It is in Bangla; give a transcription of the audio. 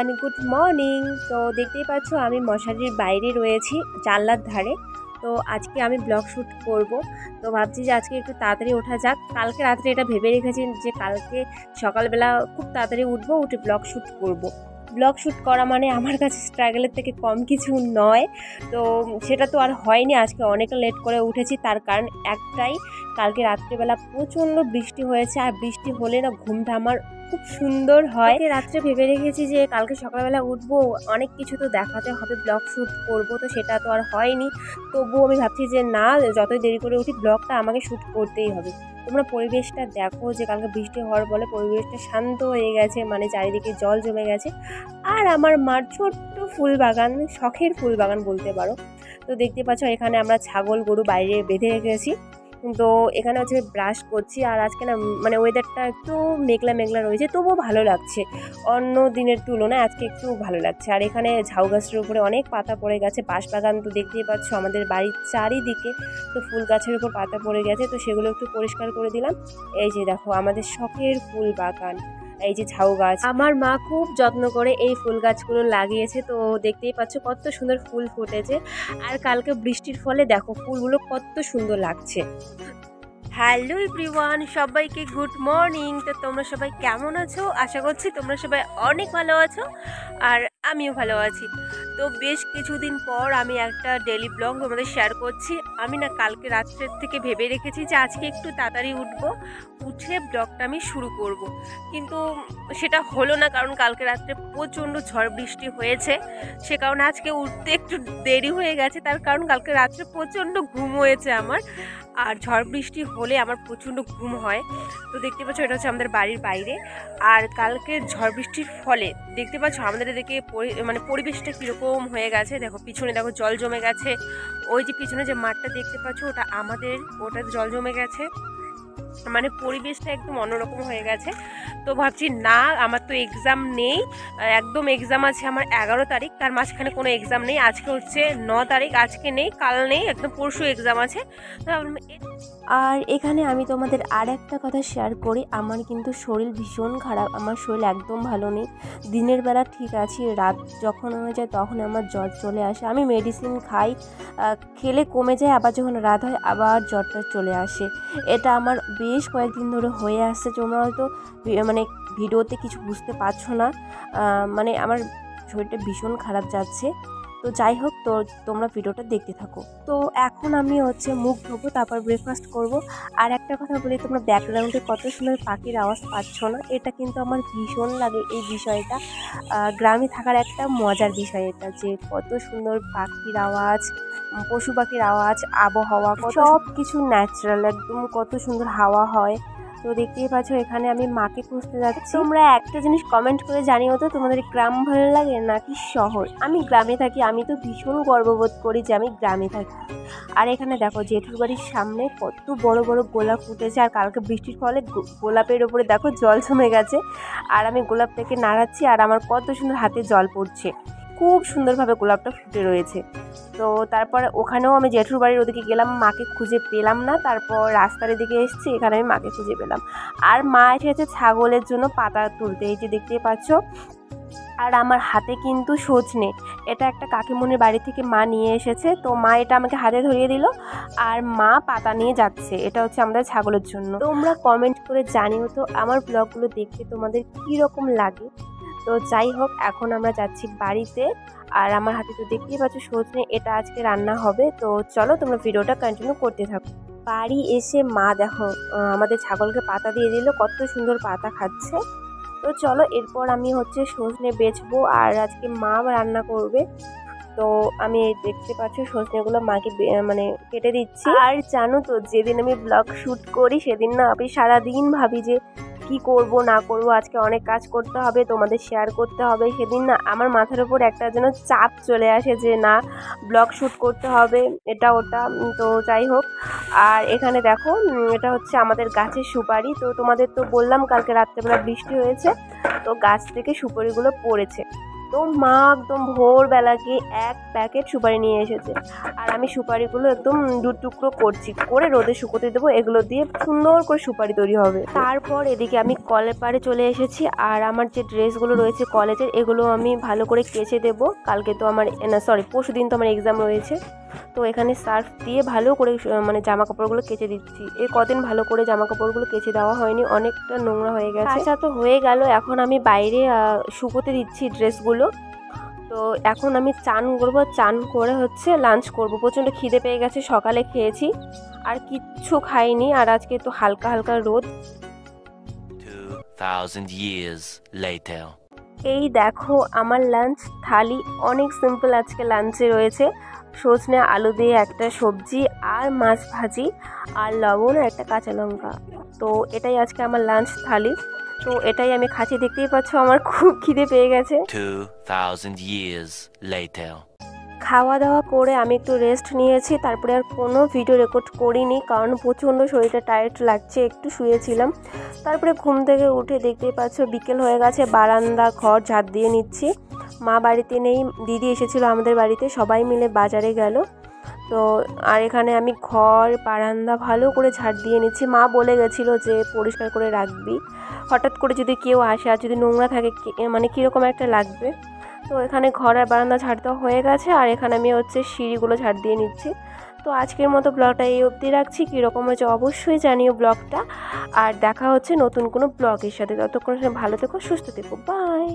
Everyone, good morning. তো দেখতেই পাচ্ছ আমি মশারির বাইরে রয়েছি জানলার ধারে। তো আজকে আমি ব্লগ শ্যুট করব। তো ভাবছি যে আজকে একটু তাড়াতাড়ি ওঠা যাক। কালকে রাত্রে এটা ভেবে রেখেছি যে কালকে সকালবেলা খুব তাড়াতাড়ি উঠবো, উঠে ব্লগ শ্যুট করব। ব্লগ শ্যুট করা মানে আমার কাছে স্ট্রাগলের থেকে কম কিছু নয়। তো সেটা তো আর হয়নি, আজকে অনেক লেট করে উঠেছি। তার কারণ একটাই, কালকে রাত্রেবেলা প্রচণ্ড বৃষ্টি হয়েছে, আর বৃষ্টি হলে না ঘুমটা আমার খুব সুন্দর হয়। রাত্রে ভেবে রেখেছি যে কালকে সকালবেলা উঠবো, অনেক কিছু তো দেখাতে হবে, ব্লগ শ্যুট করব। তো সেটা তো আর হয়নি। তবুও আমি ভাবছি যে না, যতই দেরি করে উঠি ব্লগটা আমাকে শ্যুট করতেই হবে। তোমরা পরিবেশটা দেখো যে কালকে বৃষ্টি হওয়ার ফলে পরিবেশটা শান্ত হয়ে গেছে, মানে চারিদিকে জল জমে গেছে। আর আমার মার ছোট্ট ফুল বাগান, শখের ফুল বাগান বলতে পারো। তো দেখতে পাচ্ছ এখানে আমরা ছাগল গরু বাইরে বেঁধে রেখেছি। তো এখানে হচ্ছে ব্রাশ করছি। আর আজকে না মানে ওয়েদারটা একটু মেঘলা মেঘলা রয়েছে, তবুও ভালো লাগছে। অন্য দিনের তুলনায় আজকে একটু ভালো লাগছে। আর এখানে ঝাউ গাছের উপরে অনেক পাতা পড়ে গেছে। বাঁশবাগান তো দেখতেই পাচ্ছ আমাদের বাড়ির চারিদিকে, তো ফুল গাছের উপর পাতা পড়ে গেছে, তো সেগুলো একটু পরিষ্কার করে দিলাম। এই যে দেখো আমাদের শখের ফুল বাগান, এই যে ঝাউ গাছ। আমার মা খুব যত্ন করে এই ফুল গাছগুলো লাগিয়েছে। তো দেখতেই পাচ্ছ কত সুন্দর ফুল ফুটেছে। আর কালকে বৃষ্টির ফলে দেখো ফুলগুলো কত সুন্দর লাগছে। হ্যালো এভরিওয়ান, সবাইকে গুড মর্নিং। তো তোমরা সবাই কেমন আছো? আশা করছি তোমরা সবাই অনেক ভালো আছো, আর আমিও ভালো আছি। তো বেশ কিছুদিন পর আমি একটা ডেলি ব্লগ তোমাদের শেয়ার করছি। আমি না কালকে রাত্রের থেকে ভেবে রেখেছি যে আজকে একটু তাড়াতাড়ি উঠবো, উঠে ব্লগটা আমি শুরু করব। কিন্তু সেটা হলো না, কারণ কালকে রাত্রে প্রচণ্ড ঝড় বৃষ্টি হয়েছে। সে কারণে আজকে উঠতে একটু দেরি হয়ে গেছে। তার কারণ কালকে রাত্রে প্রচণ্ড ঘুম হয়েছে আমার, আর ঝড় বৃষ্টি হলে আমার প্রচণ্ড ঘুম হয়। তো দেখতে পাচ্ছ এটা হচ্ছে আমাদের বাড়ির বাইরে। আর কালকে ঝড় বৃষ্টির ফলে দেখতে পাচ্ছ আমাদের এদিকে মানে পরিবেশটা কীরকম হয়ে গেছে। দেখো পিছনে দেখো জল জমে গেছে। ওই যে পিছনে যে মাঠটা দেখতে পাচ্ছ ওটা আমাদের, ওটা জল জমে গেছে। মানে পরিবেশটা একদম অন্যরকম হয়ে গেছে। তো ভাবছি না, আমার তো এক্সাম নেই, একদম এক্সাম আছে আমার 11 তারিখ, তার মাঝখানে কোনো এক্সাম নেই। আজকে হচ্ছে 9 তারিখ, আজকে নেই, কাল নেই, একদম পরশু এক্সাম আছে। তো আর এখানে আমি তোমাদের আর একটা কথা শেয়ার করি, আমার কিন্তু শরীর ভীষণ খারাপ, আমার শরীর একদম ভালো নেই। দিনের বেলা ঠিক আছি, রাত যখন হয়ে যায় তখন আমার জ্বর চলে আসে। আমি মেডিসিন খাই, খেলে কমে যায়, আবার যখন রাত হয় আবার জ্বরটা চলে আসে। এটা আমার বেশ কয়েকদিন ধরে হয়ে আসছে। তোমরা হয়তো মানে ভিডিওতে কিছু বুঝতে পারছো না, মানে আমার শরীরটা ভীষণ খারাপ যাচ্ছে। তো যাই হোক, তো তোমরা ভিডিওটা দেখতে থাকো। তো এখন আমি হচ্ছে মুখ ধোবো, তারপর ব্রেকফাস্ট করব। আর একটা কথা বলি, তোমরা ব্যাকগ্রাউন্ডে কত সুন্দর পাখির আওয়াজ পাচ্ছ না? এটা কিন্তু আমার ভীষণ লাগে এই বিষয়টা। গ্রামে থাকার একটা মজার বিষয় এটা, যে কত সুন্দর পাখির আওয়াজ, পশু পাখির আওয়াজ, আবহাওয়া, সব কিছু ন্যাচারাল, একদম কত সুন্দর হাওয়া হয়। তো দেখতেই পাচ্ছ এখানে আমি মাকে খুঁজতে যাচ্ছি। তোমরা একটা জিনিস কমেন্ট করে জানিও তো, তোমাদের গ্রাম ভালো লাগে নাকি শহর? আমি গ্রামে থাকি, আমি তো ভীষণ গর্ববোধ করি যে আমি গ্রামে থাকি। আর এখানে দেখো জেঠুর বাড়ির সামনে কত বড় বড় গোলাপ ফুটেছে। আর কালকে বৃষ্টির ফলে গোলাপের ওপরে দেখো জল জমে গেছে। আর আমি গোলাপটাকে নাড়াচ্ছি, আর আমার কত সুন্দর হাতে জল পড়ছে। খুব সুন্দরভাবে গোলাপটা ফুটে রয়েছে। তো তারপর ওখানেও আমি জেঠুর বাড়ির ওদিকে গেলাম, মাকে খুঁজে পেলাম না। তারপর রাস্তার দিকে এসেছি, এখানে আমি মাকে খুঁজে পেলাম। আর মা এসেছে ছাগলের জন্য পাতা তুলতে, এই যে দেখতেই পাচ্ছ। আর আমার হাতে কিন্তু সজনে, এটা একটা কাকিমুনির বাড়ি থেকে মা নিয়ে এসেছে। তো মা এটা আমাকে হাতে ধরিয়ে দিল, আর মা পাতা নিয়ে যাচ্ছে। এটা হচ্ছে আমাদের ছাগলের জন্য। তোমরা কমেন্ট করে জানিও তো আমার ব্লগগুলো দেখতে তোমাদের কীরকম লাগে। তো যাই হোক, এখন আমরা যাচ্ছি বাড়িতে। আর আমার হাতে তো দেখতেই পাচ্ছ সজনে, এটা আজকে রান্না হবে। তো চলো তোমরা ভিডিওটা কন্টিনিউ করতে থাকো। বাড়ি এসে মা দেখো আমাদের ছাগলকে পাতা দিয়ে দিল, কত সুন্দর পাতা খাচ্ছে। তো চলো, এরপর আমি হচ্ছে সজনে বেচবো, আর আজকে মা রান্না করবে। তো আমি দেখতে পাচ্ছি সজনেগুলো মাকে মানে কেটে দিচ্ছি। আর জানো তো, যেদিন আমি ব্লগ শ্যুট করি সেদিন না আমি সারাদিন ভাবি যে কি করব না করব, আজকে অনেক কাজ করতে হবে, তোমাদের শেয়ার করতে হবে। সেদিন না আমার মাথার উপর একটা যেন চাপ চলে আসে যে না, ব্লগ শ্যুট করতে হবে, এটা ওটা। তো যাই হোক, আর এখানে দেখো এটা হচ্ছে আমাদের গাছের সুপারি। তো তোমাদের তো বললাম কালকে রাত্রেবেলা বৃষ্টি হয়েছে, তো গাছ থেকে সুপারিগুলো পড়েছে। তো মা একদম ভোরবেলা গিয়ে 1 প্যাকেট সুপারি নিয়ে এসেছে, আর আমি সুপারিগুলো একদম 2 টুকরো করছি, করে রোদে শুকোতে দেবো। এগুলো দিয়ে সুন্দর করে সুপারি তৈরি হবে। তারপর এদিকে আমি কলের পাড়ে চলে এসেছি, আর আমার যে ড্রেসগুলো রয়েছে কলেজের, এগুলো আমি ভালো করে কেচে দেবো। কালকে তো আমার পরশু দিন তো আমার এক্সাম রয়েছে। তো এখানে সার্ফ দিয়ে ভালো করে মানে জামা কাপড়গুলো কেচে দিচ্ছি। এই কদিন ভালো করে জামা কাপড়গুলো কেচে দেওয়া হয়নি, অনেকটা নোংরা হয়ে গেছে। আচ্ছা, তো হয়ে গেল। এখন আমি বাইরে শুকোতে দিচ্ছি ড্রেসগুলো। তো এখন আমি চান করবো, চান করে হচ্ছে লাঞ্চ করব। প্রচণ্ড খিদে পেয়ে গেছে, সকালে খেয়েছি আর কিচ্ছু খাইনি, আর আজকে তো হালকা হালকা রোদ। 2000 years later. এই দেখো আমার লাঞ্চ থালি, অনেক সিম্পল আজকে লাঞ্চে রয়েছে। সজনে আলু দিয়ে একটা সবজি, আর মাছ ভাজি, আর লবণ, আর একটা কাঁচা লঙ্কা। তো এটাই আজকে আমার লাঞ্চ থালি। তো এটাই আমি খাচ্ছি, দেখতেই পাচ্ছ আমার খুব খিদে পেয়ে গেছে। 2000 years later. খাওয়া দাওয়া করে আমি একটু রেস্ট নিয়েছি, তারপরে আর কোনো ভিডিও রেকর্ড করিনি, কারণ প্রচণ্ড শরীরটা টায়ার্ড লাগছে, একটু শুয়েছিলাম। তারপরে ঘুম থেকে উঠে দেখতেই পাচ্ছ বিকেল হয়ে গেছে, বারান্দা ঘর ঝাড় দিয়ে নিচ্ছি। মা বাড়িতে নেই, দিদি এসেছিলো আমাদের বাড়িতে, সবাই মিলে বাজারে গেল। তো আর এখানে আমি ঘর বারান্দা ভালো করে ঝাড় দিয়ে নিচ্ছি। মা বলে গেছিলো যে পরিষ্কার করে রাখবি, হঠাৎ করে যদি কেউ আসে আর যদি নোংরা থাকে মানে কীরকম একটা লাগবে। তো এখানে ঘর আর বারান্দা ঝাড় দেওয়া হয়ে গেছে, আর এখানে আমি হচ্ছে সিঁড়িগুলো ঝাড় দিয়ে নিচ্ছি। তো আজকের মতো ব্লগটা এই অবধি রাখছি। কীরকম হয়েছে অবশ্যই জানিও ব্লগটা, আর দেখা হচ্ছে নতুন কোনো ব্লগের সাথে। ততক্ষণ ভালো থেকো, সুস্থ থেকো, বাই।